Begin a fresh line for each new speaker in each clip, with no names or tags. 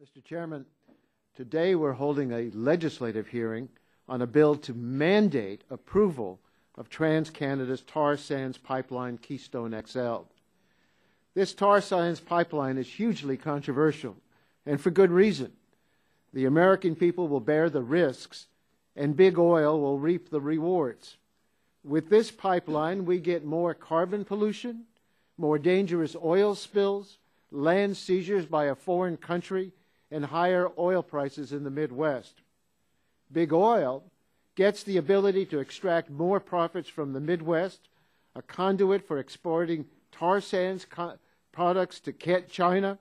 Mr. Chairman, today we're holding a legislative hearing on a bill to mandate approval of TransCanada's tar sands pipeline Keystone XL. This tar sands pipeline is hugely controversial, and for good reason. The American people will bear the risks, and big oil will reap the rewards. With this pipeline, we get more carbon pollution, more dangerous oil spills, land seizures by a foreign country, and higher oil prices in the Midwest. Big oil gets the ability to extract more profits from the Midwest, a conduit for exporting tar sands products to China,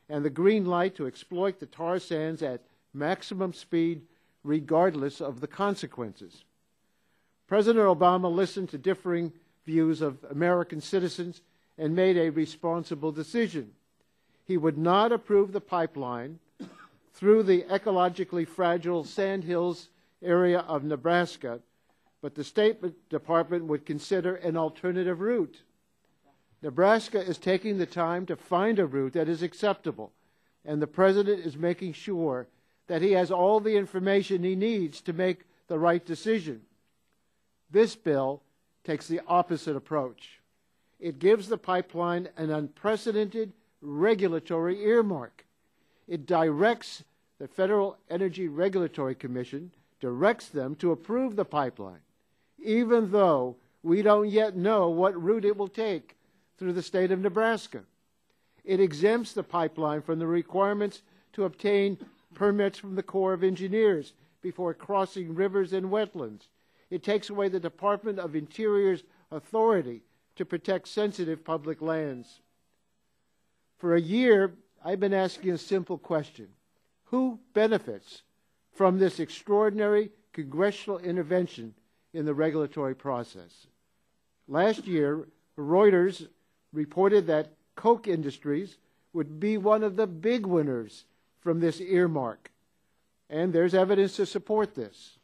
and the green light to exploit the tar sands at maximum speed regardless of the consequences. President Obama listened to differing views of American citizens and made a responsible decision. He would not approve the pipeline through the ecologically fragile Sandhills area of Nebraska, but the State Department would consider an alternative route. Nebraska is taking the time to find a route that is acceptable, and the President is making sure that he has all the information he needs to make the right decision. This bill takes the opposite approach. It gives the pipeline an unprecedented regulatory earmark. It directs the Federal Energy Regulatory Commission, directs them to approve the pipeline, even though we don't yet know what route it will take through the state of Nebraska. It exempts the pipeline from the requirements to obtain permits from the Corps of Engineers before crossing rivers and wetlands. It takes away the Department of Interior's authority to protect sensitive public lands. For a year, I've been asking a simple question. Who benefits from this extraordinary congressional intervention in the regulatory process? Last year, Reuters reported that Koch Industries would be one of the big winners from this earmark, and there's evidence to support this.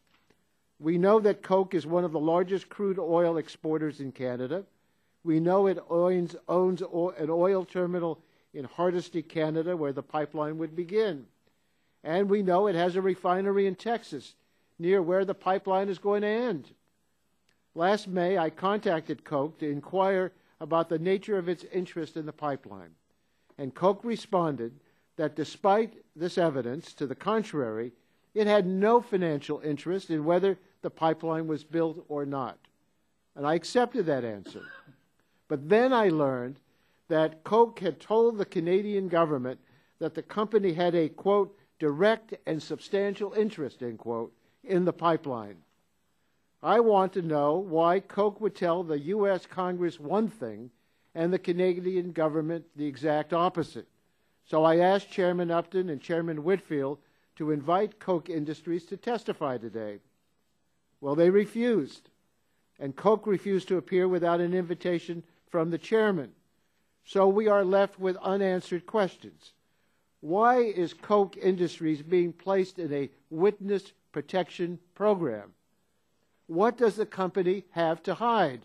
We know that Koch is one of the largest crude oil exporters in Canada. We know it owns an oil terminal in Hardisty, Canada, where the pipeline would begin. And we know it has a refinery in Texas, near where the pipeline is going to end. Last May, I contacted Koch to inquire about the nature of its interest in the pipeline. And Koch responded that despite this evidence to the contrary, it had no financial interest in whether the pipeline was built or not. And I accepted that answer. But then I learned that Koch had told the Canadian government that the company had a, quote, direct and substantial interest, end quote, in the pipeline. I want to know why Koch would tell the U.S. Congress one thing and the Canadian government the exact opposite. So I asked Chairman Upton and Chairman Whitfield to invite Koch Industries to testify today. Well, they refused, and Koch refused to appear without an invitation from the chairman. So we are left with unanswered questions. Why is Koch Industries being placed in a witness protection program? What does the company have to hide?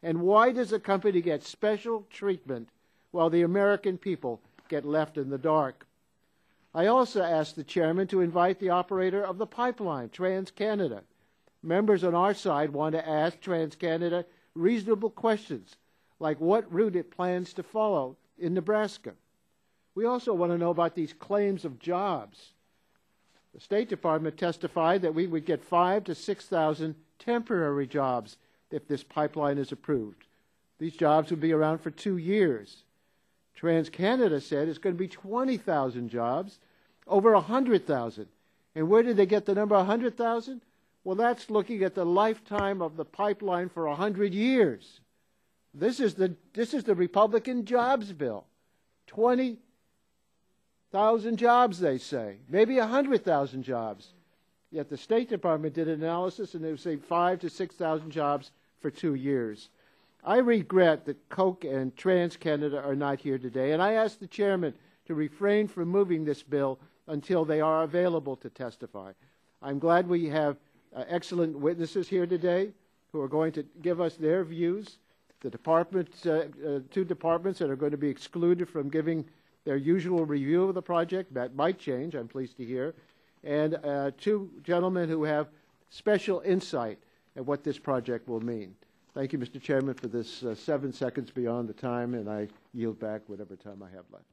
And why does the company get special treatment while the American people get left in the dark? I also asked the chairman to invite the operator of the pipeline, TransCanada. Members on our side want to ask TransCanada reasonable questions, like what route it plans to follow in Nebraska. We also want to know about these claims of jobs. The State Department testified that we would get 5,000 to 6,000 temporary jobs if this pipeline is approved. These jobs would be around for 2 years. TransCanada said it's going to be 20,000 jobs, over 100,000. And where did they get the number 100,000? Well, that's looking at the lifetime of the pipeline for 100 years. This is the Republican jobs bill. 20,000 jobs, they say. Maybe 100,000 jobs. Yet the State Department did an analysis, and they would say 5,000 to 6,000 jobs for 2 years. I regret that Koch and TransCanada are not here today, and I ask the chairman to refrain from moving this bill until they are available to testify. I'm glad we have excellent witnesses here today who are going to give us their views. The department, 2 departments that are going to be excluded from giving their usual review of the project. That might change, I'm pleased to hear. And two gentlemen who have special insight at what this project will mean. Thank you, Mr. Chairman, for this 7 seconds beyond the time, and I yield back whatever time I have left.